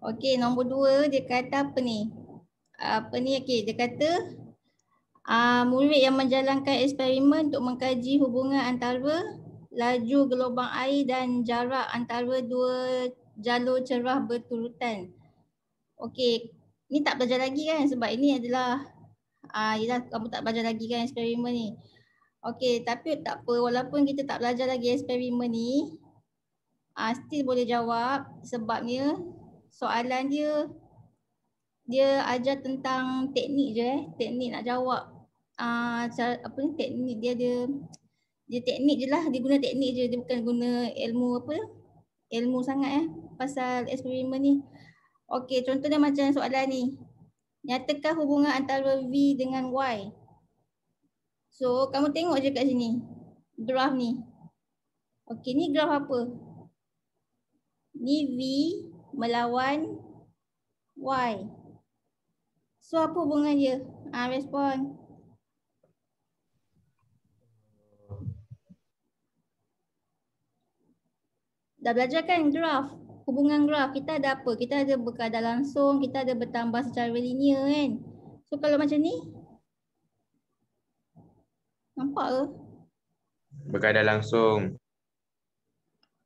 Okey, nombor 2 dia kata apa ni? Okey, dia kata murid yang menjalankan eksperimen untuk mengkaji hubungan antara laju gelombang air dan jarak antara dua jalur cerah berturutan. Okey, ni tak belajar lagi kan sebab ini adalah yelah kamu tak belajar lagi kan eksperimen ni. Okey, tapi tak apa, walaupun kita tak belajar lagi eksperimen ni, still boleh jawab sebabnya soalan dia ajar tentang teknik je teknik nak jawab. Cara apa ni teknik dia teknik je lah, dia guna teknik je, dia bukan guna ilmu sangat pasal eksperimen ni. Okey, contohnya macam soalan ni. Nyatakan hubungan antara V dengan Y. So, kamu tengok je kat sini. Graf ni. Okey, ni graf apa? Ni V melawan Y. So, apa hubungan dia? Respon. Dah belajar kan graf? Hubungan graf. Kita ada apa? Kita ada berkadar langsung, kita ada bertambah secara linear kan? So, kalau macam ni, nampak ke? Berkadar langsung.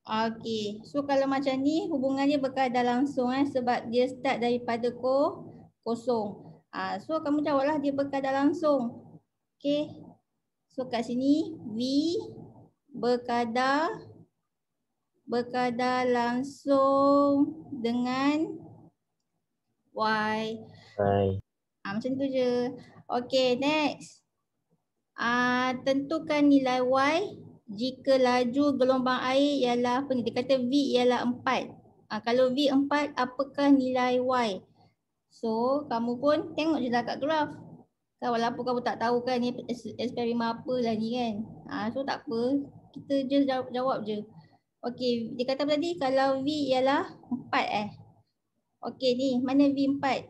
Okey. So, kalau macam ni, hubungannya berkadar langsung sebab dia start daripada kosong. So, kamu jawablah dia berkadar langsung. Okey. So, kat sini, V berkadar langsung dengan Y. Macam tu je. Okey, next. Tentukan nilai Y jika laju gelombang air ialah apa ni? Dia kata V ialah 4. Kalau V 4, apakah nilai Y? So, kamu pun tengok je lah kat graf. Walaupun kamu tak tahu kan ni eksperimen apa lah ni kan. So, tak apa. Kita je jawab je. Okey, dia kata tadi kalau V ialah 4 Okey ni, mana V 4?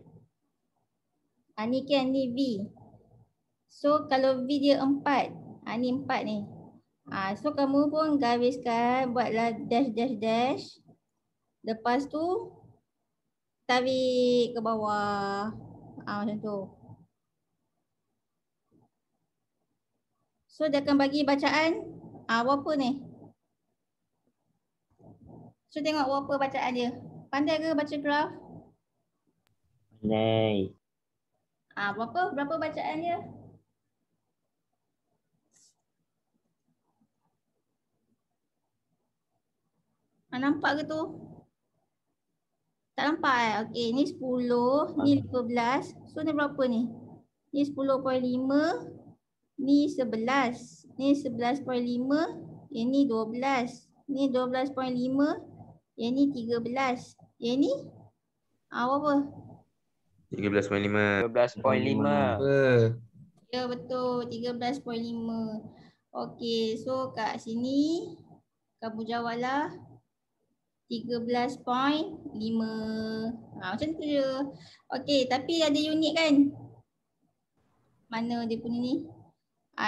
Ni kan, ni V. So kalau V dia 4, ni 4 ni. So kamu pun gariskan, buatlah dash dash dash. Lepas tu tarik ke bawah. Macam tu. So dia akan bagi bacaan berapa ni? So tengok berapa bacaan dia. Pandai ke baca graf? Pandai. Berapa bacaan dia? Nampak ke tu? Tak nampak Okey, ni 10, ni 15. So ni berapa ni? Ni 10.5, ni 11. Ni 11.5, yang ni 12. Ni 12.5, yang ni 13. Yang ni berapa? 13.5. 12.5. Ya betul, 13.5. Okey, so kat sini kamu jawablah 13.5. Macam tu je. Okey, tapi ada unit kan? Mana dia punya ni?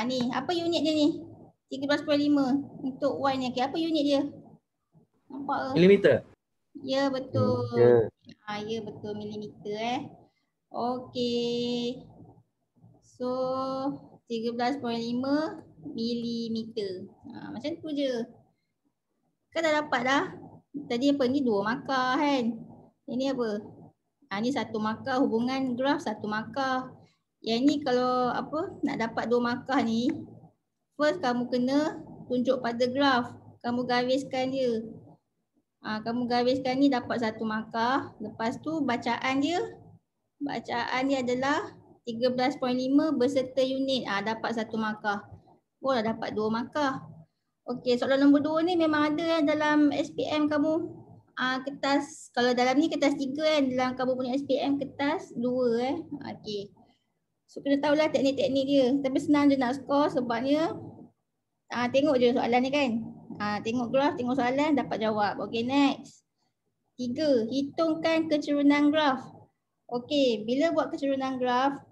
Ni, apa unit dia ni? 13.5 untuk Y ni. Okey, apa unit dia? Nampak ke? Milimeter. Ya betul. Ya betul, milimeter Okey. So 13.5 milimeter. Macam tu je. Kan dah dapat dah. Tadi apa ni 2 markah kan? Ini apa? Ni 1 markah, hubungan graf 1 markah. Yang ni kalau apa nak dapat 2 markah ni, first kamu kena tunjuk pada graf. Kamu gariskan dia. Kamu gariskan ni dapat 1 markah. Lepas tu bacaan dia adalah 13.5 berserta unit. Dapat 1 markah. Dah dapat 2 markah. Okey, soalan nombor 2 ni memang ada dalam SPM kamu. Kertas, kalau dalam ni kertas 3 kan, dalam kamu punya SPM kertas 2 Okey. So kena tahulah teknik-teknik dia. Tapi senang je nak skor sebabnya tengok je soalan ni kan. Tengok graf, tengok soalan, dapat jawab. Okey, next. 3, hitungkan kecerunan graf. Okey, bila buat kecerunan graf,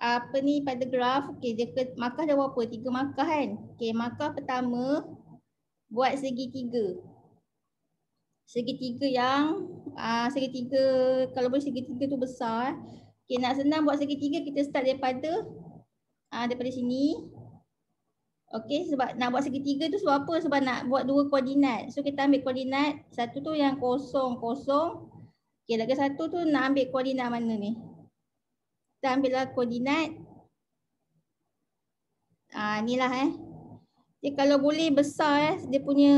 pada graf, okey, dia markah dah berapa? 3 markah kan? Okey, markah pertama buat segitiga. segitiga yang segitiga, kalau boleh segitiga tu besar. Okay, nak senang buat segitiga kita start daripada sini. Okay, sebab nak buat segitiga tu sebab apa? Sebab nak buat dua koordinat. So kita ambil koordinat, satu tu yang 0, 0. Okay, lagi satu tu nak ambil koordinat mana ni? Kita ambil lah koordinat. Ni lah Jadi kalau boleh besar dia punya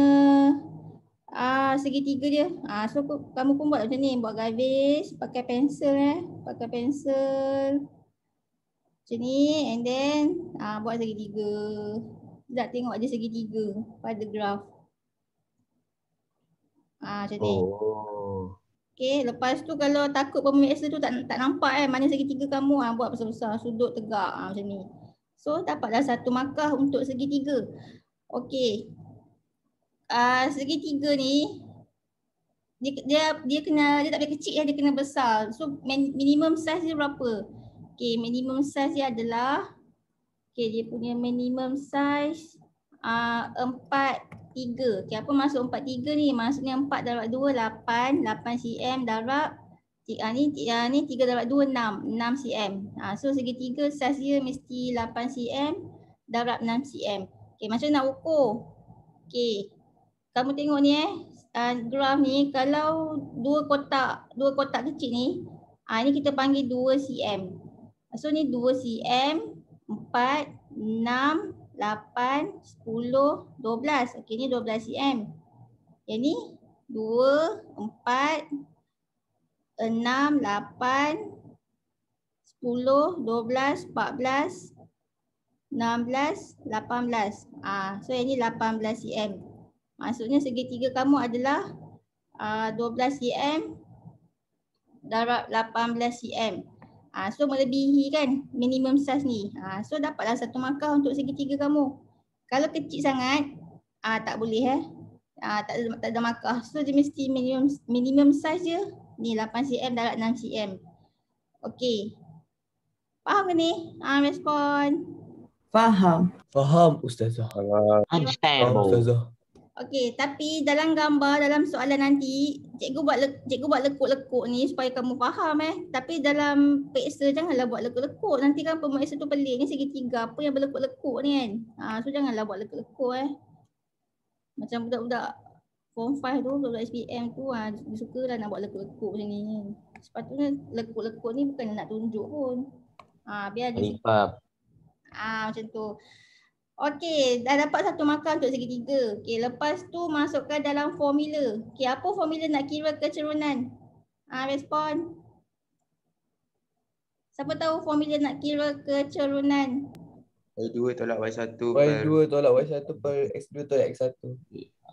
segitiga dia. So kamu pun buat macam ni, buat garis, pakai pensel pakai pensel. Macam ni, and then buat segitiga. Sekejap tengok ada segitiga pada graf. Macam ni. Okay, lepas tu kalau takut pemirsa tu tak nampak mana segitiga kamu, buat besar-besar, sudut tegak macam ni. So dapatlah satu markah untuk segitiga. Okay. Segitiga ni dia tak boleh kecil dia kena besar. So minimum size dia berapa? Okay, minimum size dia adalah dia punya minimum size 4.3. Okay, apa maksud 4.3 ni? Maksudnya 4 darab 2 8 cm darab ni 3 darab 2 6 cm. So segitiga size dia mesti 8 cm darab 6 cm. Okay, macam nak ukur? Okay, kamu tengok ni graf ni, kalau dua kotak kecil ni, ni kita panggil 2 cm. So ni 2 cm, 4, 6, 8, 10, 12. Okey, ni 12 cm. Yang ni 2, 4, 6, 8, 10, 12, 14, 16, 18. So yang ni 18 cm. Maksudnya segitiga kamu adalah 12 cm darab 18 cm. So melebihi kan minimum size ni. So dapatlah satu markah untuk segitiga kamu. Kalau kecil sangat tak boleh tak ada markah. So dia mesti minimum size je ni 8 cm darab 6 cm. Okey. Faham ke ni? Respon. Faham. Faham Ustazah. Faham Ustazah. Okey, tapi dalam gambar, dalam soalan nanti, cikgu buat lekuk-lekuk ni supaya kamu faham Tapi dalam peksa janganlah buat lekuk-lekuk. Nanti kan pemeriksa tu pelik, ni segitiga apa yang berlekuk-lekuk ni kan. So janganlah buat lekuk-lekuk Macam budak-budak form 5 tu, budak SPM tu, dia suka lah nak buat lekuk-lekuk macam ni. Sepatutnya lekuk-lekuk ni bukan nak tunjuk pun. Biar dia macam tu. Okey, dah dapat satu markah untuk segitiga. Okey, lepas tu masukkan dalam formula. Okey, apa formula nak kira kecerunan? Respon. Siapa tahu formula nak kira kecerunan? Y2 tolak Y1 Y2 tolak Y1 per X2 tolak X1.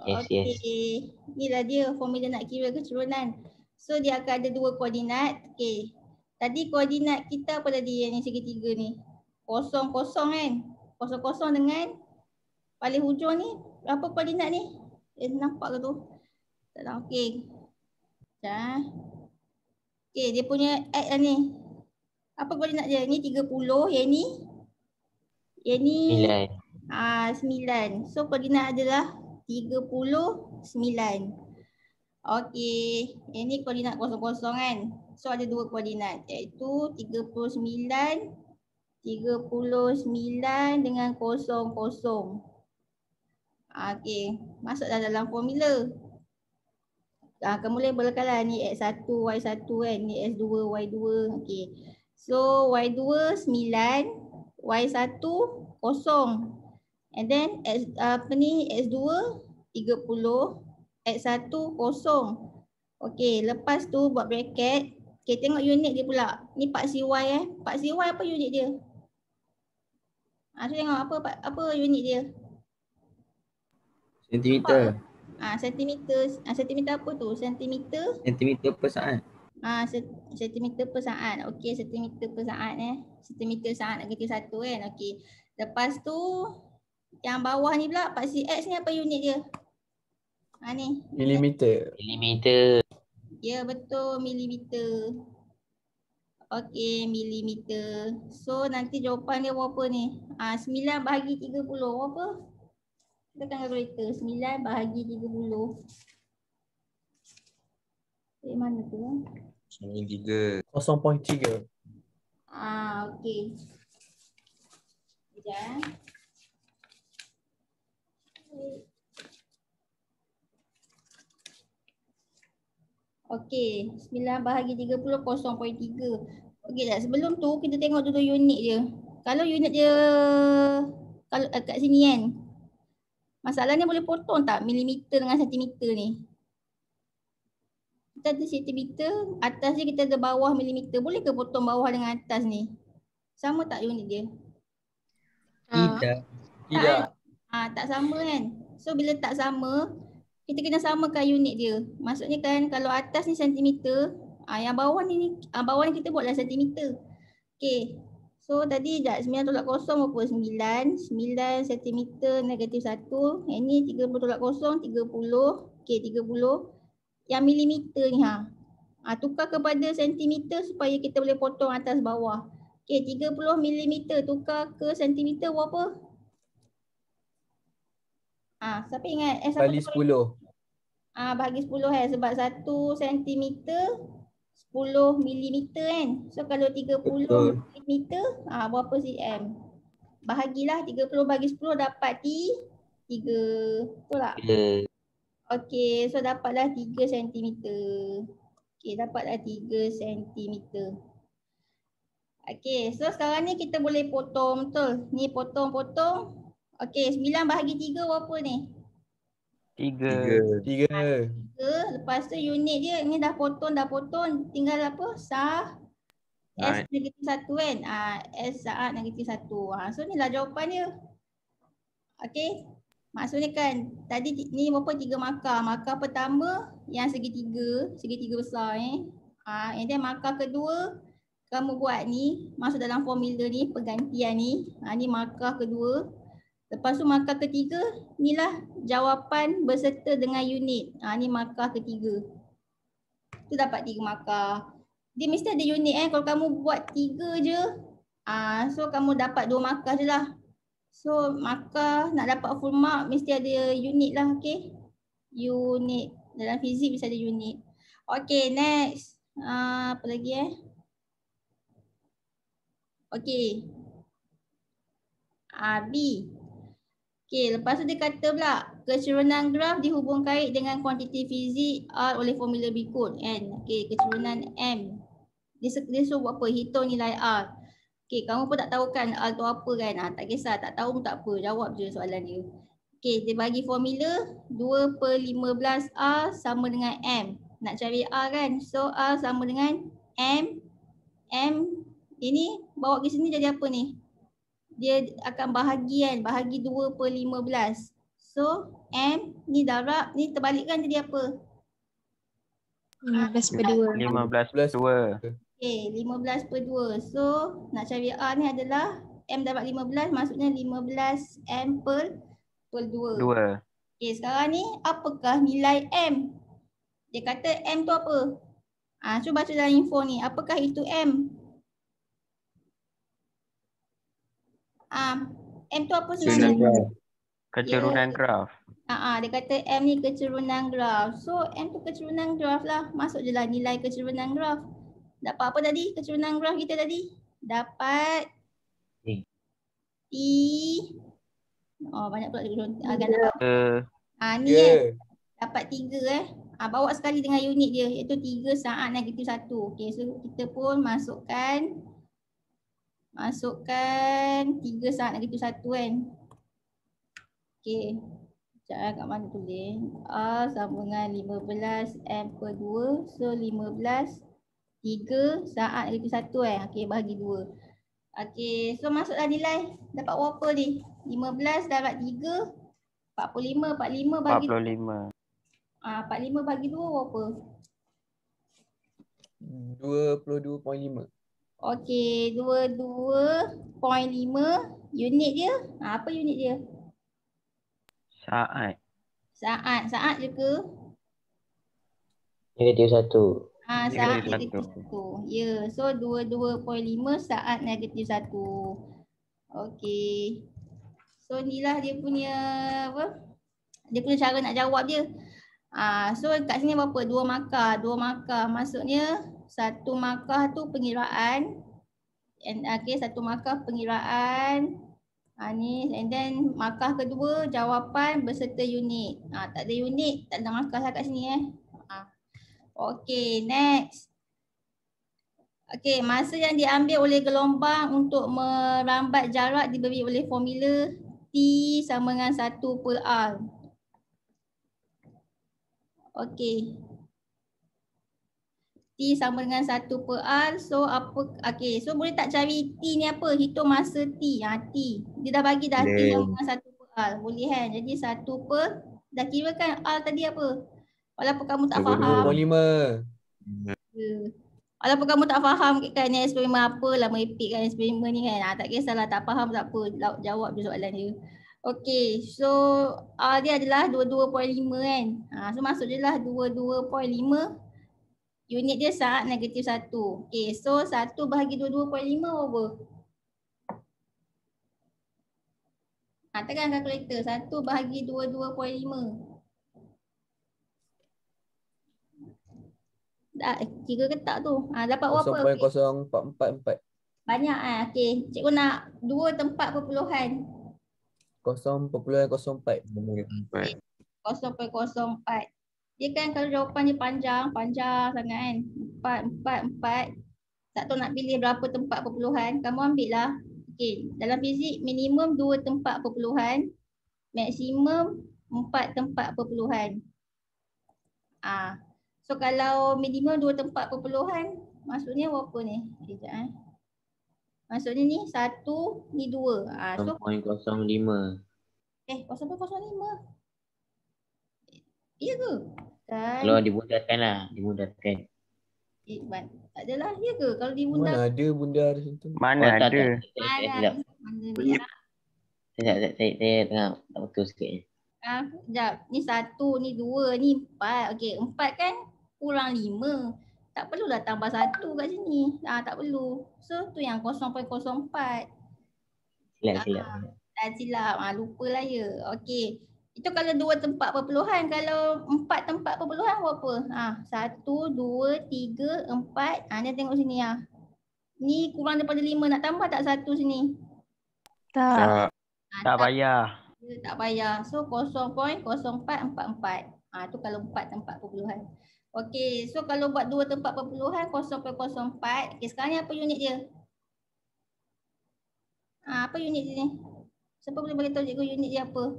Okey, inilah dia formula nak kira kecerunan. So dia akan ada dua koordinat. Okey, tadi koordinat kita apa tadi yang segitiga ni? 0, 0 kan? 0, 0 dengan paling hujung ni berapa koordinat ni? Nampak ke tu? Tak tahu. Okey. Okey, dia punya X lah ni. Apa koordinat dia? Ni 30, yang ni 9. So koordinat adalah 39. Okey, yang ni koordinat 0, 0 kan? So ada dua koordinat iaitu 39 dengan 0, 0. Okey, masuklah dalam formula. Kamu labelkan lah ni X1, Y1 kan, ni X2, Y2. Okey. So Y2 9, Y1 0. And then X2 30, X1 0. Okey, lepas tu buat bracket. Okey, tengok unit dia pula. Ni Pak CY Pak CY apa unit dia? So tengok apa unit dia? Sentimeter. Sentimeter apa tu? Sentimeter Per saat. sentimeter per saat. Okey, sentimeter per saat Sentimeter saat negatif 1 kan. Okey. Lepas tu yang bawah ni pula Pak CX ni apa unit dia? Ni. Milimeter. Ya, betul, milimeter. Okey, milimeter. So nanti jawapan dia berapa ni? 9 bahagi 30 berapa? Tekan kalkulator. 9 bahagi 30. Dari mana tu? 0.3. 0.3. Okey. Sekejap. Okey, 9 bahagi 30, 0.3. Okey tak, sebelum tu kita tengok dulu unit dia. Kalau unit dia, kalau kat sini kan, masalahnya boleh potong tak milimeter dengan sentimeter ni? Kita ada sentimeter, atas ni kita ada bawah milimeter. Boleh ke potong bawah dengan atas ni? Sama tak unit dia? Tidak. Tidak. Tak sama kan? So bila tak sama, kita kena samakan unit dia. Maksudnya kan kalau atas ni sentimeter, yang bawah ni kita buatlah sentimeter. Okey. So tadi dah 9 tolak kosong berapa? 9 sentimeter negatif 1. Yang ni 30 tolak kosong 30. Okey, 30. Yang milimeter ni tukar kepada sentimeter supaya kita boleh potong atas bawah. Okey, 30 milimeter tukar ke sentimeter berapa? Siapa ingat? Siapa Kali tahu? 10. Bahagi 10 sebab 1 centimeter 10 milimeter kan. So kalau 30 Betul. milimeter berapa cm? Bahagilah 30 bagi 10 dapat 3. Betul tak? Okey, so dapatlah 3 centimeter. Okey, dapatlah 3 centimeter. Okey, so sekarang ni kita boleh potong, betul? Ni potong-potong. Okey, 9 bahagi 3 berapa ni? 3. 3. Lepas tu unit dia ni dah potong, tinggal apa? S negatif 1 kan? S saat negatif 1. So ni lah jawapan dia. Okey. Maksudnya kan tadi ni berapa? 3 markah. Markah pertama yang segitiga besar and then markah kedua kamu buat ni, masuk dalam formula ni, pergantian ni. Ni markah kedua. Lepas tu markah ketiga, inilah jawapan berserta dengan unit. Ni markah ketiga. Tu dapat 3 markah. Dia mesti ada unit kalau kamu buat 3 je. So kamu dapat 2 markah je lah. So markah nak dapat full mark mesti ada unit lah, okey. Unit. Dalam fizik mesti ada unit. Okey, next. Apa lagi Okey. B. Okey, lepas tu dia kata pula kecerunan graf dihubung kait dengan kuantiti fizik R oleh formula berikut kan. Okey, kecerunan M. Dia suruh buat apa? Hitung nilai R. Okey, kamu pun tak tahu kan R tu apa kan? Tak kisah, tak tahu pun tak apa. Jawab je soalan dia. Okey, dia bagi formula 2/15 R sama dengan M. Nak cari R kan? So R sama dengan M. M ini bawa ke sini jadi apa ni? Dia akan bahagi kan? Bahagi 2/15. So M ni darab, ni terbalikkan jadi apa? 15/2. 15/2. Okay, 15/2. So nak cari R ni adalah M dapat 15, maksudnya 15 M per 2. 2. Okay, sekarang ni apakah nilai M? Dia kata M tu apa? Cuba baca dalam info ni. Apakah itu M? M tu apa sebenarnya? Kecerunan graf. Dia kata M ni kecerunan graf. So M tu kecerunan graf lah. Masuk je lah nilai kecerunan graf. Dapat apa tadi? Kecerunan graf kita tadi? Dapat T. Banyak pula agak dapat. Ni dapat 3 bawa sekali dengan unit dia, iaitu 3 saat negatif 1. Okay, so kita pun masukkan 3 saat negatif 1 kan. Okay, sekejap kat mana tulis. R sama dengan 15 M per 2. So 15 3 saat negatif 1 Okay, bahagi 2. Okay, so masuklah nilai. Dapat berapa ni? 15 darab 3 45 bagi 45. 45 bagi 2 berapa? 22.5. Okey, 22.5. Unit dia, apa unit dia? Saat. Saat je ke? Negatif 1. Saat Negatif negatif 1. Ya, so 22.5 saat negatif 1. Okey. So inilah dia punya apa? Dia punya cara nak jawab dia. So kat sini berapa? 2 markah. 2 markah. Maksudnya 1 markah tu pengiraan. Okay, 1 markah pengiraan. Ni and then markah kedua jawapan berserta unit. Tak ada unit, tak ada markah lah kat sini Okay, next. Okay, masa yang diambil oleh gelombang untuk merambat jarak diberi oleh formula T sama dengan 1 per R. Okay. T sama dengan 1 per R. So apa? Okay, so boleh tak cari T ni apa? Hitung masa T. T. Dia dah bagi dah T sama dengan 1 per R. Boleh kan? Jadi 1 per, dah kira kan R tadi apa? Walaupun kamu tak faham. 25. Walaupun kamu tak faham kan ni eksperimen apa, lama epik kan eksperimen ni kan. Tak kisahlah, tak faham tak apa. Jawab je soalan dia. Okay, so R dia adalah 22.5 kan. So masuk je lah 22.5. Unit dia saat negatif 1. Okay, so 1 bahagi 22.5 apa? Tekan kalkulator. 1 bahagi 22.5. Kira ke tak tu? Dapat berapa? 0.0444. Banyak Okay. Cikgu nak 2 tempat perpuluhan. 0.04. 0.04. Dia kan kalau jawapan dia panjang sangat kan. 4. Tak tahu nak pilih berapa tempat perpuluhan. Kamu ambil lah. Okay. Dalam fizik minimum 2 tempat perpuluhan. Maksimum 4 tempat perpuluhan. So kalau minimum 2 tempat perpuluhan, maksudnya berapa ni? Sekejap Maksudnya ni 1, ni 2. So 0.05. 0.05. Iya ke? Kalau dimudahkan lah, dimudahkan. Tak adalah, iya ke? Kalau dibundar. Mana ada bundar situ? Mana ada? Saya tengah tak betul sikit ni. Sekejap, ni 1, ni 2, ni 4. Okey, 4 kan kurang 5. Tak perlulah tambah 1 kat sini. Tak perlu. So tu yang 0.04. Silap. Lupalah ya. Okey. Itu kalau 2 tempat perpuluhan. Kalau 4 tempat perpuluhan berapa? 1, 2, 3, 4. Ni tengok sini Ni kurang daripada 5. Nak tambah tak 1 sini? Tak payah. Tak payah. So 0.0444. Tu kalau 4 tempat perpuluhan. Okey, so kalau buat 2 tempat perpuluhan 0.04. Okey, sekarang ni apa unit dia? Apa unit dia ni? Siapa boleh beritahu cikgu unit dia apa?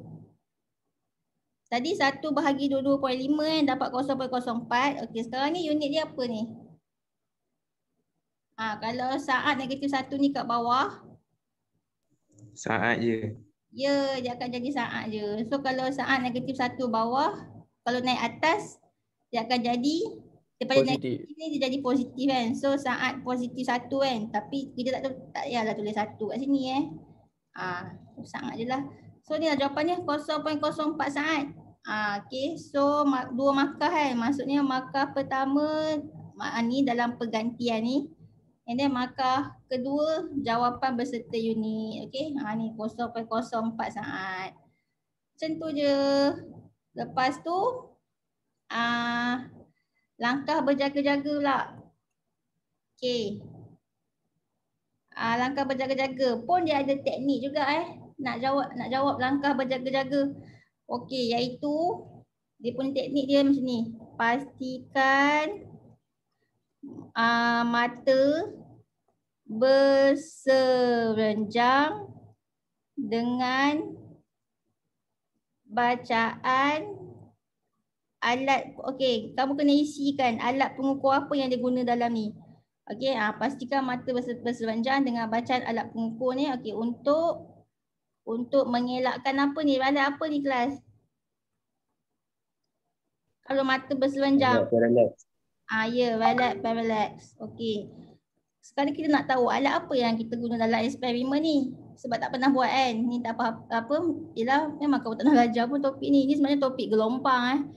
Tadi 1 bahagi 22.5 kan dapat 0.04. Okey, sekarang ni unit dia apa ni? Kalau saat negatif 1 ni kat bawah. Saat je. Ya, dia akan jadi saat je. So kalau saat negatif 1 bawah, kalau naik atas, dia akan jadi daripada negatif ni dia jadi positif kan. So saat positif 1 kan. Tapi kita tak payahlah tulis 1 kat sini saat je lah. So ni lah jawapannya 0.04 saat. Okay, so 2 markah kan. Maksudnya markah pertama ni dalam pergantian ni. And then markah kedua jawapan berserta unit. Okay, ni 0.04 saat. Macam tu je. Lepas tu langkah berjaga-jaga pula. Okay. Langkah berjaga-jaga pun dia ada teknik juga nak jawab langkah berjaga-jaga. Okey, iaitu dia punya teknik dia macam ni. Pastikan mata berserenjang dengan bacaan alat. Okey, kamu kena isikan alat pengukur apa yang dia guna dalam ni. Okey, pastikan mata berserenjang dengan bacaan alat pengukur ni. Okey, untuk mengelakkan apa ni? Alat apa ni kelas? Kalau mata berserenjang. Ya, parallax. Okey. Sekarang kita nak tahu alat apa yang kita guna dalam eksperimen ni. Sebab tak pernah buat kan. Ni tak apa. Yelah, memang kamu tak nak belajar pun topik ni. Ni sebenarnya topik gelombang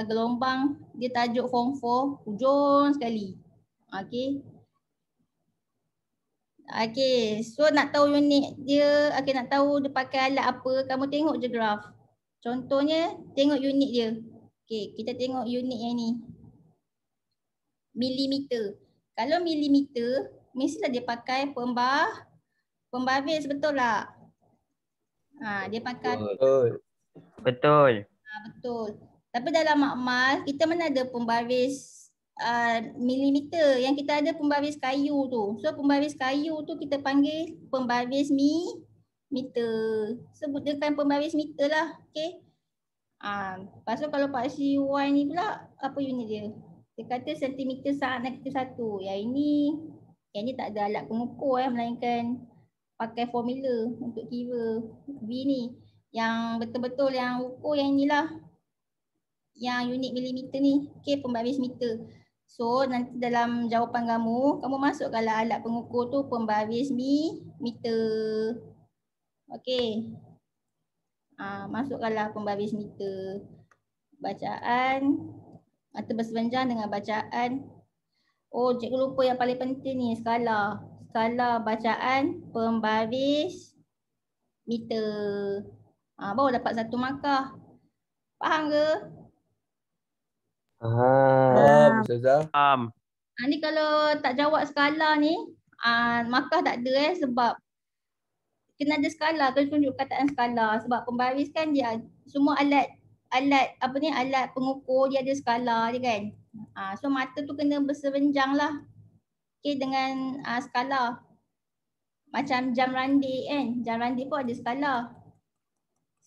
gelombang dia tajuk form 4. Hujung sekali. Okey. Okey, so nak tahu unit dia, nak tahu dia pakai alat apa, kamu tengok je graf. Contohnya, tengok unit dia. Okey, kita tengok unit yang ni. Milimeter. Kalau milimeter, mestilah dia pakai pembaris, betul tak? Dia pakai Betul. Betul. betul. Tapi dalam makmal, kita mana ada pembaris milimeter. Yang kita ada pembaris kayu tu. So pembaris kayu tu kita panggil pembaris meter. Sebutkan pembaris meter lah. Okay. Lepas tu kalau Pak Sri Y ni pula, apa unit dia? Dia kata sentimeter saat -1. Yang ini tak ada alat pengukur melainkan pakai formula untuk kira V ni. Yang betul-betul yang ukur yang inilah. Yang unit milimeter ni. Okay, pembaris meter. So nanti dalam jawapan kamu masukkanlah alat pengukur tu pembaris meter. Okay. Masukkanlah pembaris meter. Bacaan. Mata bersebenjang dengan bacaan. Oh, cikgu lupa yang paling penting ni, skala. Skala bacaan pembaris meter. Baru dapat 1 markah. Faham ke? Faham, Ustazah. Ni kalau tak jawab skala ni, markah tak ada sebab kena ada skala, kena tunjuk kataan skala. Sebab pembaris kan dia semua alat pengukur dia ada skala dia kan. So mata tu kena bersebenjang lah. Okay, dengan skala. Macam jam randi kan. Jam randi pun ada skala.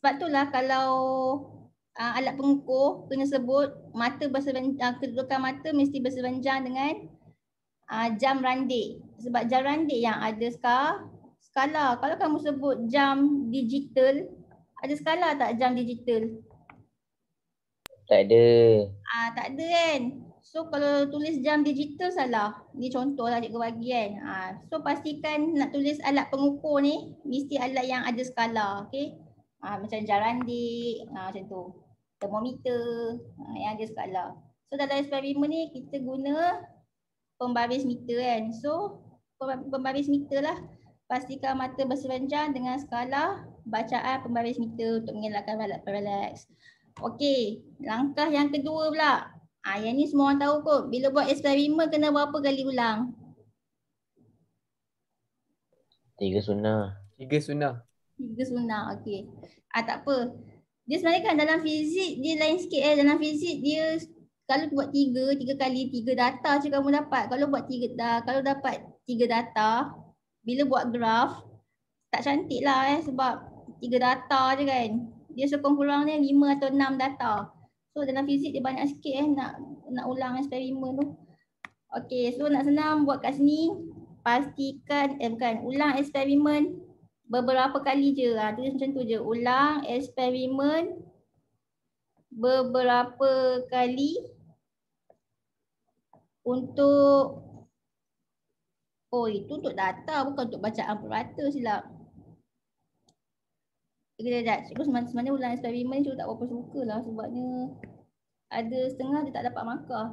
Sebab itulah kalau alat pengukur kena sebut mata bersebenjang, kedudukan mata mesti bersebenjang dengan jam randi. Sebab jam randi yang ada skala. Kalau kamu sebut jam digital, ada skala tak jam digital? Tak ada. Tak ada kan. So kalau tulis jam digital salah. Ni contoh lah cikgu bagi kan. So pastikan nak tulis alat pengukur ni mesti alat yang ada skala. Okay. Macam jam randi, macam tu. Termometer, yang ada skala. So dalam eksperimen ni kita guna pembaris meter kan. So pembaris meter lah. Pastikan mata bersebenjang dengan skala bacaan pembaris meter untuk mengelakkan paralax. Okey, langkah yang kedua pula. Yang ni semua orang tahu kot. Bila buat eksperimen kena berapa kali ulang? 3 sunnah. 3 sunnah. 3 sunnah, okey. Tak apa. Dia sebenarnya kan dalam fizik dia lain sikit Dalam fizik dia kalau buat 3 kali 3 data je kamu dapat. Kalau buat 3 kalau dapat 3 data, bila buat graf tak cantik lah sebab 3 data je kan. Dia sekurang-kurangnya 5 atau 6 data. So dalam fizik dia banyak sikit nak ulang eksperimen tu. Okey, so nak senang buat kat sini. Pastikan, ulang eksperimen beberapa kali je. Tulis macam tu je. Ulang eksperimen beberapa kali untuk itu untuk data bukan untuk bacaan purata silap. Cikgu sebenarnya ulang eksperimen cikgu tak berapa suka lah sebabnya ada setengah dia tak dapat markah.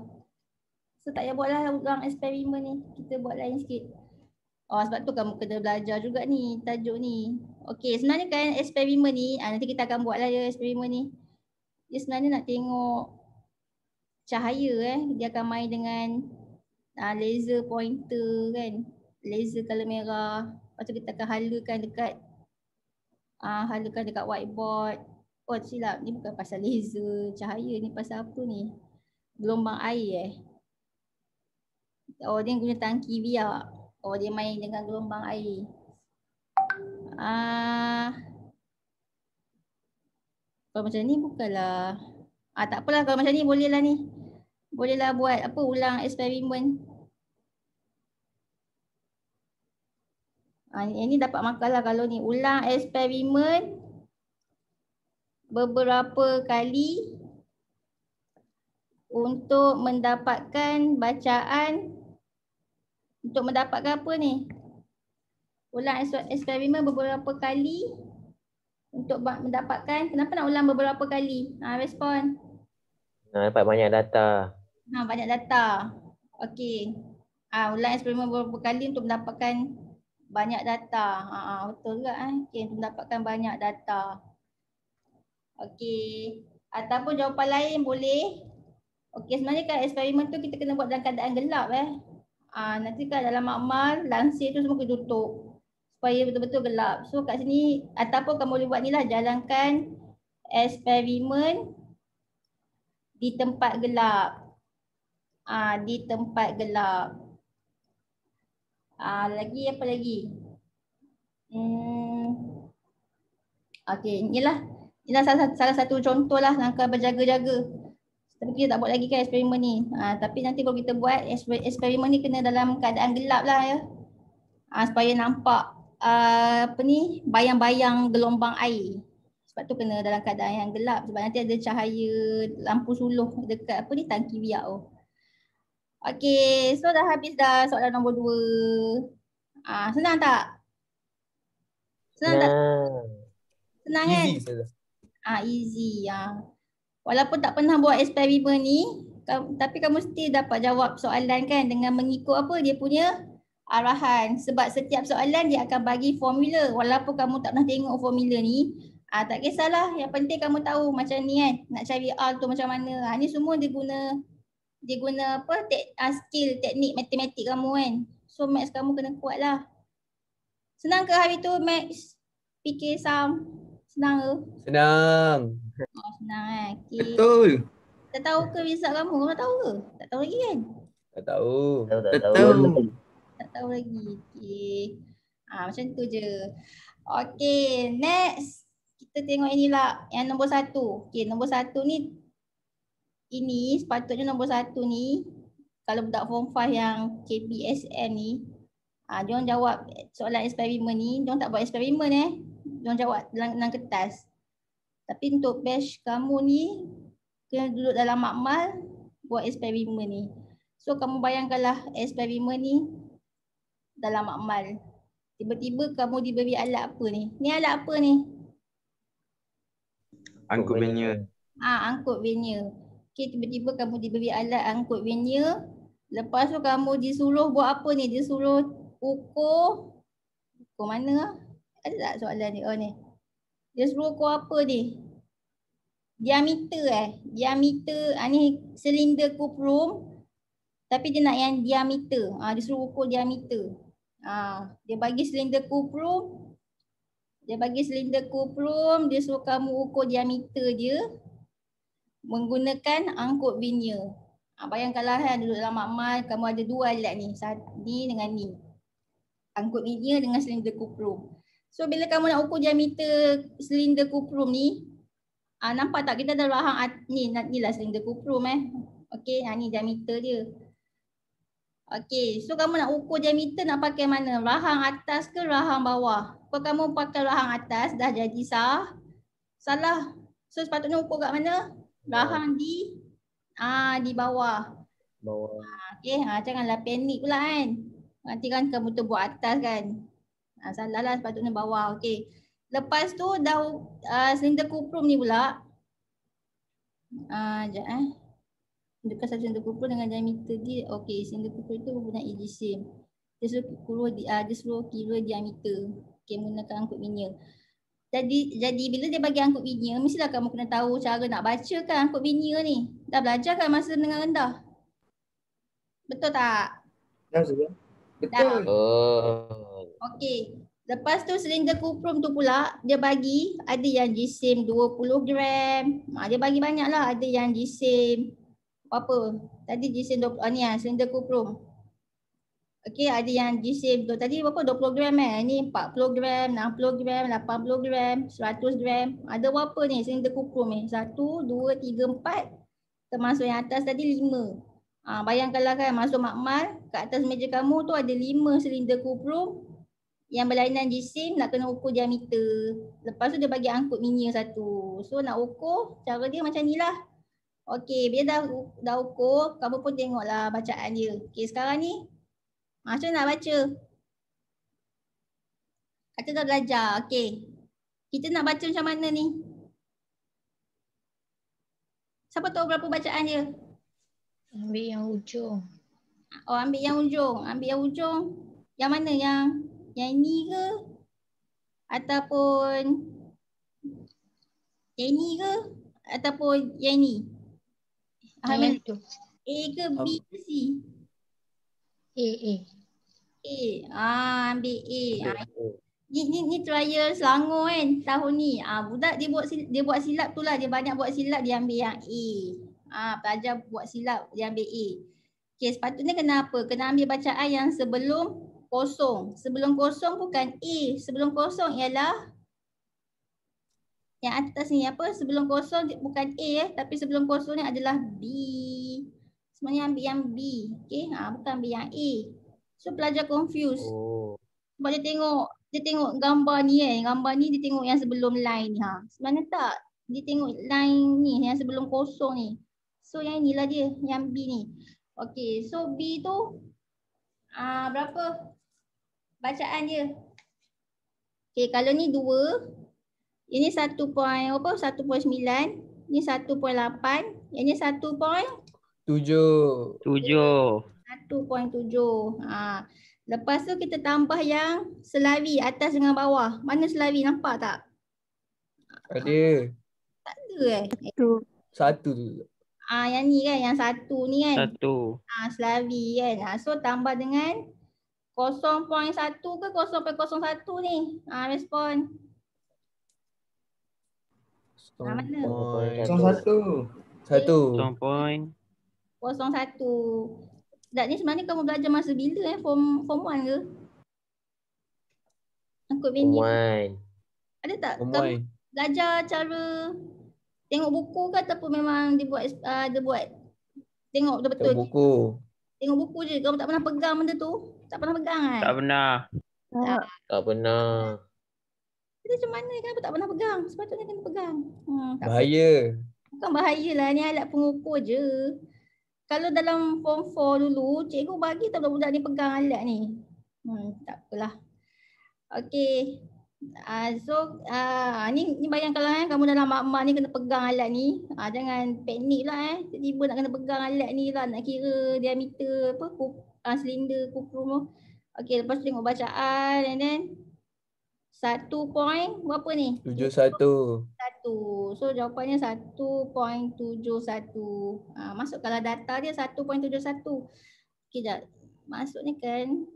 So tak payah buatlah ulang eksperimen ni. Kita buat lain sikit. Sebab tu kamu kena belajar juga ni tajuk ni. Okey, sebenarnya kan eksperimen ni nanti kita akan buat lah eksperimen ni. Dia sebenarnya nak tengok cahaya dia akan main dengan laser pointer kan. Laser color merah. Lepas tu kita akan halakan dekat whiteboard. Silap, ni bukan pasal laser cahaya, ni pasal apa ni? Gelombang air dia guna tangki biak. Dia main dengan gelombang air. Kalau macam ni bukanlah. Tak apalah kalau macam ni bolehlah ni. Bolehlah buat ulang eksperimen. Ini dapat markah lah kalau ni. Ulang eksperimen beberapa kali untuk mendapatkan bacaan. Untuk mendapatkan apa ni? Ulang eksperimen beberapa kali untuk mendapatkan. Kenapa nak ulang beberapa kali? Respon. Nak dapat banyak data. Banyak data. Okey. Ulang eksperimen beberapa kali untuk mendapatkan banyak data. Betul ke? Okey, untuk mendapatkan banyak data. Okey. Ataupun jawapan lain boleh. Okey, sebenarnya kan eksperimen tu kita kena buat dalam keadaan gelap nanti kan dalam makmal, lansir tu semua kena tutup supaya betul-betul gelap. So kat sini ataupun kamu boleh buat ni lah, jalankan eksperimen di tempat gelap. Di tempat gelap. Lagi apa lagi? Okey, inilah salah satu contoh lah langkah berjaga-jaga. Tapi kita tak buat lagi kan eksperimen ni. Tapi nanti kalau kita buat eksperimen ni kena dalam keadaan gelap lah ya. Supaya nampak bayang-bayang gelombang air. Sebab tu kena dalam keadaan yang gelap. Sebab nanti ada cahaya lampu suluh dekat tangki biak tu. Okey, so dah habis dah soalan nombor 2. Senang tak? Senang tak? Senang kan? Easy Ustazah. Easy. Walaupun tak pernah buat eksperimen ni, tapi kamu mesti dapat jawab soalan kan dengan mengikut apa dia punya arahan. Sebab setiap soalan dia akan bagi formula. Walaupun kamu tak pernah tengok formula ni, tak kisahlah. Yang penting kamu tahu macam ni kan. Nak cari R tu macam mana. Ni semua dia guna apa? Skill, teknik matematik kamu kan. So maths kamu kena kuat lah. Senang ke hari tu maths? Fikir sum? Senang ke? Senang. Senang kan? Okay. Betul. Tak tahu ke result kamu? Kamu tahu ke? Tak tahu lagi kan? Tak tahu. Betul. Tak tahu lagi. Okay. Macam tu je. Okay, next. Kita tengok inilah yang nombor 1. Okay, nombor 1 ni. Ini sepatutnya nombor 1 ni. Kalau budak form 5 yang KPSM ni. Diorang jawab soalan eksperimen ni. Diorang tak buat eksperimen Diorang jawab dalam kertas. Tapi untuk batch kamu ni. Kena duduk dalam makmal. Buat eksperimen ni. So kamu bayangkanlah eksperimen ni. Dalam makmal. Tiba-tiba kamu diberi alat apa ni? Ni alat apa ni? Angkut banner. Angkut banner. Okay, tiba-tiba kamu diberi alat angkut banner. Lepas tu kamu disuruh buat apa ni? Disuruh ukur. Ukur mana? Ada tak soalan ni? Ni. Dia suruh ukur apa ni? Diameter Diameter. Ni silinder kuprum. Tapi dia nak yang diameter. Dia suruh ukur diameter. Dia bagi silinder kuprum. Dia suruh kamu ukur diameter dia menggunakan angkut banner. Bayangkanlah duduk dalam makmal, kamu ada 2 alat ni. Ni dengan ni. Angkut banner dengan silinder kuprum. So bila kamu nak ukur diameter silinder kuprum ni, nampak tak kita ada rahang ni lah silinder kuprum Okey, ni diameter dia. Okey, so kamu nak ukur diameter nak pakai mana? Rahang atas ke rahang bawah? Kalau kamu pakai rahang atas dah jadi salah. So sepatutnya ukur kat mana? Rahang di bawah. Okey, janganlah panik pula kan. Nanti kan kamu tu buat atas kan. Salah lah, sepatutnya bawah. Okey. Lepas tu dah silinder kuprum ni pula. Sekejap Dekat silinder kuprum dengan diameter dia. Okey, silinder kuprum itu mempunyai jisim. Dia suruh kira diameter. Okey, menggunakan angkut banner. Jadi bila dia bagi angkut banner, mestilah kamu kena tahu cara nak baca kan angkut banner ni. Dah belajar kan masa menengah rendah? Betul tak? Betul. Okey. Lepas tu silinder kuprum tu pula dia bagi ada yang jisim 20 gram. Dia bagi banyak lah. Ada yang jisim apa? Tadi jisim 20 ni silinder kuprum. Okey, ada yang jisim tadi berapa? 20 gram Ni 40 gram, 60 gram, 80 gram, 100 gram. Ada berapa ni silinder kuprum ni? 1, 2, 3, 4. Termasuk yang atas tadi 5. Bayangkanlah kan masuk makmal, kat atas meja kamu tu ada 5 silinder kuprum yang berlainan jisim, nak kena ukur diameter. Lepas tu dia bagi angkut banner 1. So nak ukur, cara dia macam ni lah. Okey, bila dah ukur, kamu pun tengoklah bacaan dia. Okey, sekarang ni macam nak baca? Kata dah belajar. Okey. Kita nak baca macam mana ni? Siapa tahu berapa bacaan dia? Ambil yang ujung. Ambil yang ujung. Ambil yang ujung. Yang mana? Yang ni ke? Ataupun yang ni ke? ataupun yang ni? Mana? Yang tu. A ke B ke C? A. Ambil A. Ni trial Selangor kan tahun ni. Budak dia buat silap tu lah. Dia banyak buat silap, dia ambil yang A. Pelajar buat silap, dia ambil A. Okey, sepatutnya kena apa? Kena ambil bacaan yang sebelum kosong. Sebelum kosong bukan A. Sebelum kosong ialah yang atas ni apa? Sebelum kosong bukan A tapi sebelum kosong ni adalah B. Sebenarnya ambil yang B. Okey, bukan ambil yang A. So pelajar confused. Oh. Sebab dia tengok gambar ni gambar ni dia tengok yang sebelum line ni Sebenarnya tak. Dia tengok line ni yang sebelum kosong ni. So yang inilah dia, yang B ni. Okey, so B tu berapa bacaan dia? Okey, kalau ni 2, ini 1.9, ni 1.8, yang ni 1.7. 7. 1.7. Lepas tu kita tambah yang selawi atas dengan bawah. Mana selawi, nampak tak? Ada. Tak ada Satu tu. Yang ni kan, yang satu ni kan. 1. Selawi kan. So tambah dengan 0.1 ke 0.01 ni. Respon. Mana? 01. 1. 0.01. Tak, ni sebenarnya kamu belajar masa bila form 1 ke? Angkut bending. Ada tak? Form Kamu 1. belajar cara tengok buku ke ataupun memang dia buat tengok betul-betul? Tengok buku. Tengok buku je. Kamu tak pernah pegang benda tu? Tak pernah pegang kan? Tak pernah. Tak pernah. Jadi macam mana? Kenapa tak pernah pegang? Sepatutnya kena pegang. Tak Bahaya. Bukan bahaya lah. Ni alat pengukur je. Kalau dalam form 4 dulu, cikgu bagi tak budak-budak ni pegang alat ni. Tak apalah. Okey. Ni bayangkanlah kamu dalam mak-mak ni kena pegang alat ni. Jangan panik lah tiba-tiba nak kena pegang alat ni lah, nak kira diameter silinder kuprum tu. Okey, lepas tu tengok bacaan and then 1 point berapa ni? 71. 1. So jawapannya 1.71. Masukkanlah data dia 1.71. Okey jap. Masuk ni kan.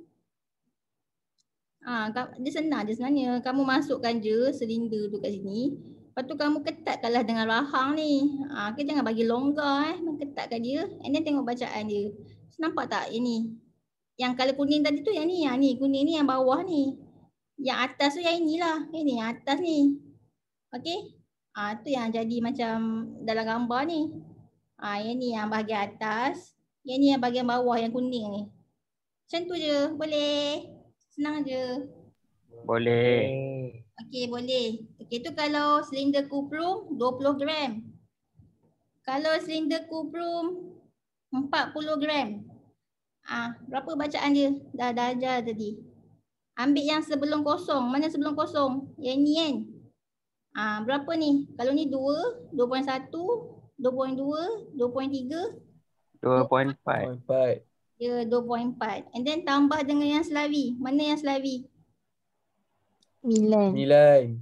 Dia senang je sebenarnya. Kamu masukkan je silinder tu kat sini. Lepas tu kamu ketatkanlah dengan rahang ni. Kita jangan bagi longgar ketatkan dia and then tengok bacaan dia. So, nampak tak ini? Yang color kuning tadi tu yang ni. Yang ni kuning ni yang bawah ni. Yang atas tu yang inilah. Ini yang atas ni. Okey? Tu yang jadi macam dalam gambar ni. Yang ni yang bahagian atas. Yang ni yang bahagian bawah yang kuning ni. Macam tu je. Boleh? Senang je. Boleh. Okey, boleh. Okey, tu kalau silinder kuprum 20 gram. Kalau silinder kuprum 40 gram. Berapa bacaan dia? Dah ajar tadi. Ambil yang sebelum kosong. Mana sebelum kosong? Yang ni kan? Berapa ni? Kalau ni 2, 2.1, 2.2, 2.3, 2.4. Ya, 2.4. And then tambah dengan yang selawi. Mana yang selawi? 9. 9.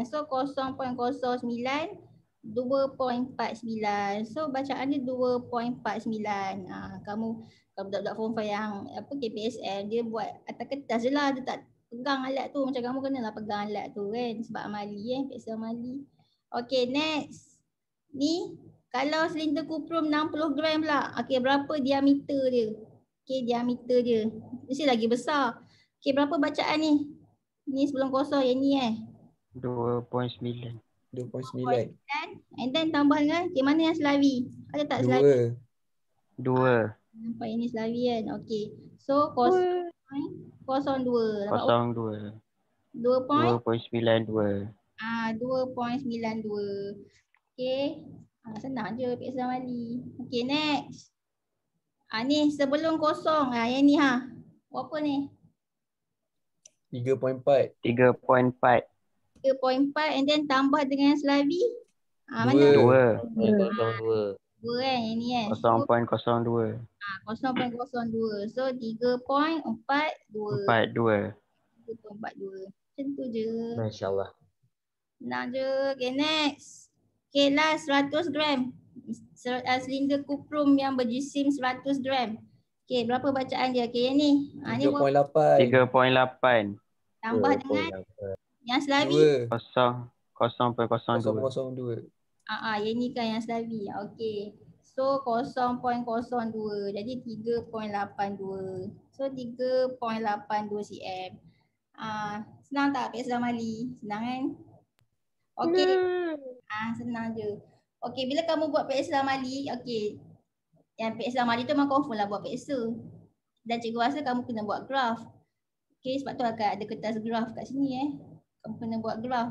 So 0.09, 2.49. So bacaan dia 2.49. Kamu budak-budak form 5 yang KPSM dia buat atas kertas je lah. Dia tak pegang alat tu. Macam kamu kenalah pegang alat tu kan. Sebab amali PSM amali. Okay, next. Ni kalau silinder kuprum 60 gram pula. Okay, berapa diameter dia? Okay, diameter dia. Mesti lagi besar. Okay, berapa bacaan ni? Ni sebelum kosong yang ni 2.9. 2.9. And then tambah dengan mana yang selawi? Ada tak selawi? 2. Nampak ini selawi kan? Okay. So 0.02. 02. 2.92. 2.92. Okay. Senang je PSM wali. Okay, next. Ni sebelum kosong. Yang ni berapa ni? 3.4. 3.4. 3.4 and then tambah dengan selawi. Mana? 2. 2 kan yang ni kan? 0.02. 0.02. So 3.42. 42. 3.42. Macam tu je. Masya Allah. Senang je. Okay, next. Okay, last 100 gram. Silinder kuprum yang berjisim 100 gram. Okay, berapa bacaan dia? Okay, yang ni. Ni 3.8. 3.8. tambah dengan yang selavi. 2. 0.02. 0.02. Yang ni kan yang selavi. Okay. So 0.02. Jadi 3.82. So 3.82 cm. Senang tak PS Damali? Senang kan? Okay. Senang je. Okay, bila kamu buat PS Damali, okay. Yang PS Damali tu memang confirm lah buat PS tu. Dan cikgu rasa kamu kena buat graf. Okay, sebab tu akan ada kertas graf kat sini Kamu kena buat graf.